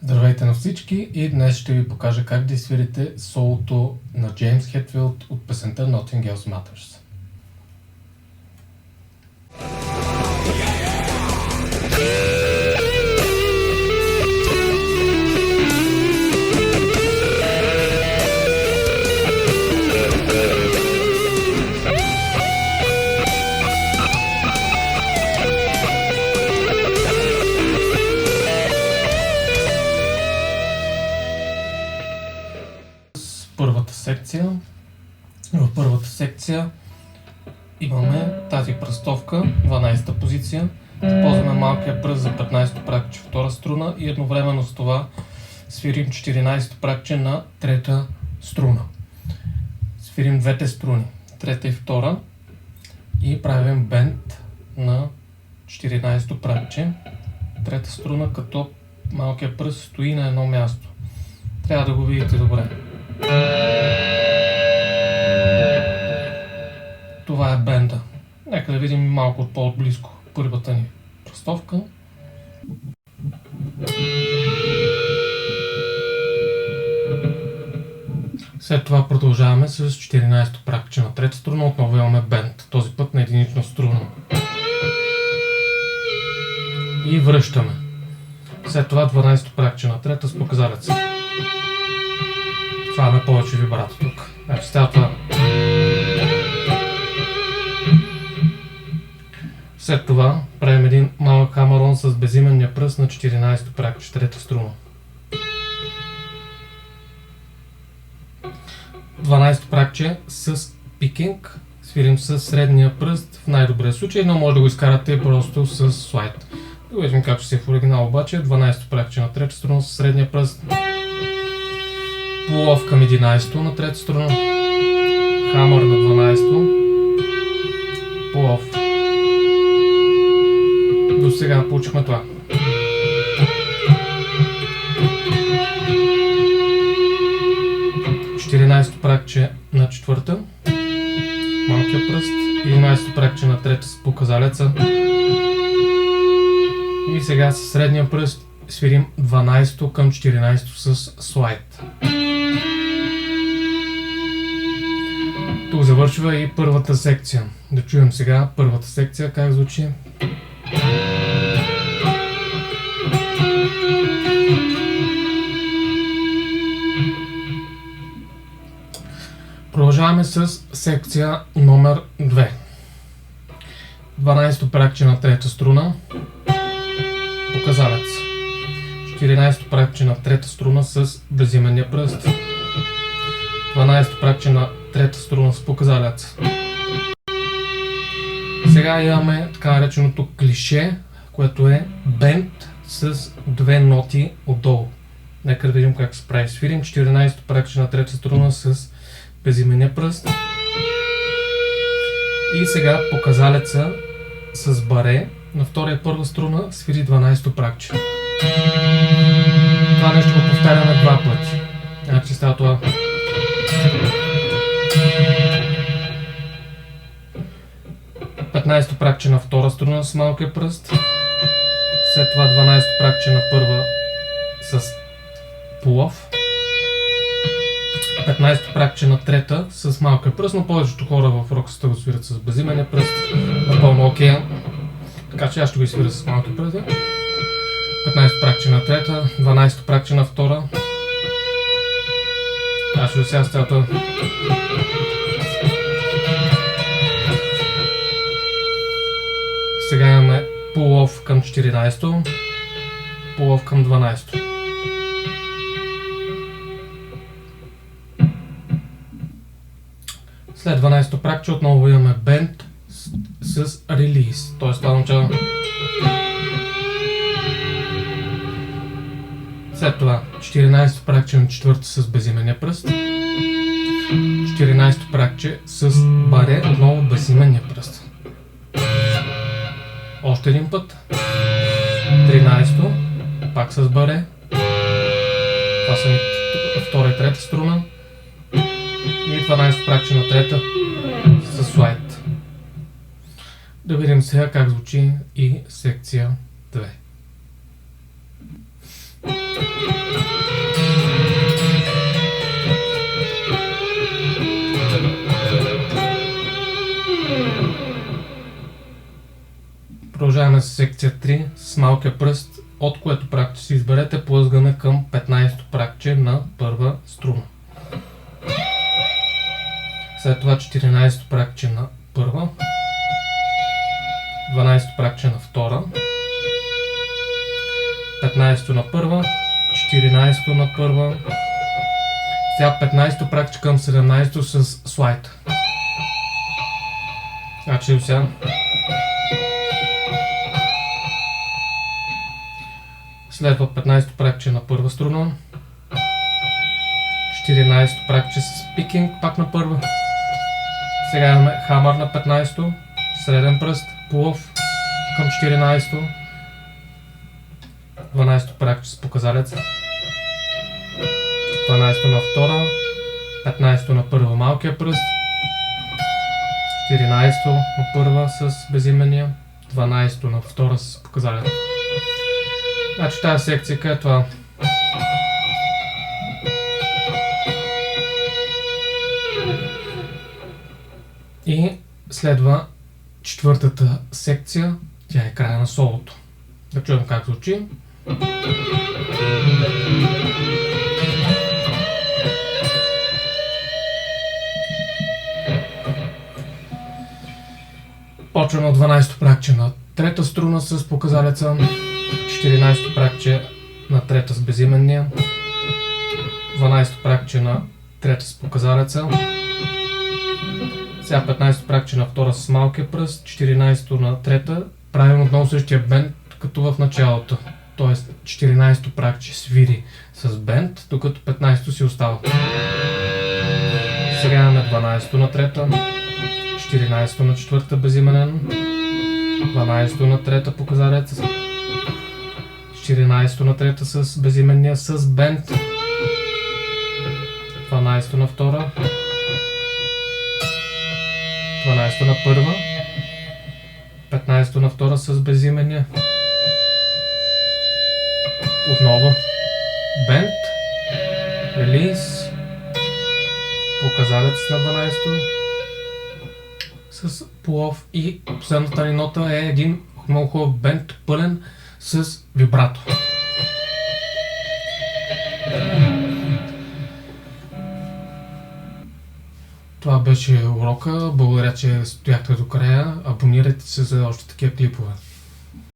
Здравейте на всички и днес ще ви покажа как да свирите солото на Джеймс Хетфилд от песента Nothing Else Matters. Първата секция. В първата секция имаме тази пръстовка, 12-та позиция. Ползваме малкия пръст за 15-то пракче втора струна и едновременно с това свирим 14-то пракче на трета струна. Свирим двете струни, трета и втора, и правим бенд на 14-то пракче, трета струна, като малкия пръст стои на едно място. Трябва да го видите добре. Това е бенда. Нека да видим малко от по-отблизко първата ни пръстовка. След това продължаваме с 14-то пракче на трета струна. Отново имаме бенд, този път на единична струна. И връщаме. След това 12-то пракче на трета с показалец. Слагаме повече вибрато тук. Значи става това. След това правим един малък хамарон с безименния пръст на 14-то пракче, трета струна. 12-то пракче с пикинг. Свирим с средния пръст в най-добрия случай, но може да го изкарате просто с слайд. Да видим как ще се в оригинал обаче. 12-то пракче на трета струна с средния пръст. Pull-off към 11-то на трета струна, хамър на 12-то, pull-off. До сега получихме това. Четиринайсто пракче на четвърта, малкия пръст, 11-то пракче на трета с показалеца. И сега със средния пръст свирим 12-то към 14-то с слайд. Тук завършва и първата секция. Да чуем сега първата секция как звучи. Продължаваме с секция номер 2. 12-то пракче на трета струна, показалец. 14-то пракче на трета струна с безименния пръст. 12-то пракче на трета струна с показалец. Сега имаме така нареченото клише, което е бенд с две ноти отдолу. Нека да видим как се прави. Свирим 14-то пракче на трета струна с безименния пръст. И сега показалеца с баре на втора и първа струна свири 12-то пракче. Това нещо го повтаряме два пъти. Значи става това. Петнайсто пракче на втора струна с малкия пръст. След това 12-то пракче на първа с pull-off. 15-то пракче на трета с малкия пръст, но повечето хора в роксата го свират с безименния пръст. Напълно окей. Така че аз ще го свиря с малкия пръст. 15-то пракче на трета, 12-то пракче на втора. Аз ще сега стелата. Сега имаме pull-off към 14-то, pull-off към 12-то. След 12-то пракче отново имаме бенд с релиз, т.е. това означава. След това 14-то пракче на четвърта с безименния пръст. 14-то пракче с баре, отново безименния пръст. Още един път. 13-то, пак с баре. Това са втора и трета струна. И 12-то пракче на трета с слайд. Да видим сега как звучи и секция 2. Продължаваме с секция 3 с малкия пръст, от което пракче си изберете, плъзгаме към 15-то пракче на първа струна. След това 14-то пракче на първа, 12-то пракче на втора, 15-то на първа, 14-то на първа, сега 15-то пракче към 17-то с слайд. Значи сега следва 15-то пракче на първа струна, 14-то пракче с пикинг пак на първа. Сега имаме хамър на 15-то, среден пръст, pull-off към 14-то, 12-то пракче с показалец, 12-то на втора, 15-то на първа малкия пръст, 14-то на първа с безименния, 12-то на втора с показалец. Значи тази секция е това. И следва четвъртата секция, тя е края на солото. Да чуем как звучи. Почваме от 12-то пракче на трета струна с показалеца, 14-то пракче на трета с безименния, 12-то пракче на трета с показалеца, сега 15-то пракче на втора с малкия пръст, 14-то на трета, правим отново същия бенд като в началото, т.е. 14-то пракче свири с бенд, докато 15-то си остава. Сега имаме 12-то на трета, 14-то на четвърта безименен, 12-то на трета показалец, 14-то на трета с безименния с бенд, 12-то на втора, 12-то на първа, 15-то на втора с безименния, отново бенд, релиз, показалец на 12-то с pull-off и последната ни нота е един много хубав бенд пълен с вибрато. Това беше урока. Благодаря, че стояхте до края. Абонирайте се за още такива клипове.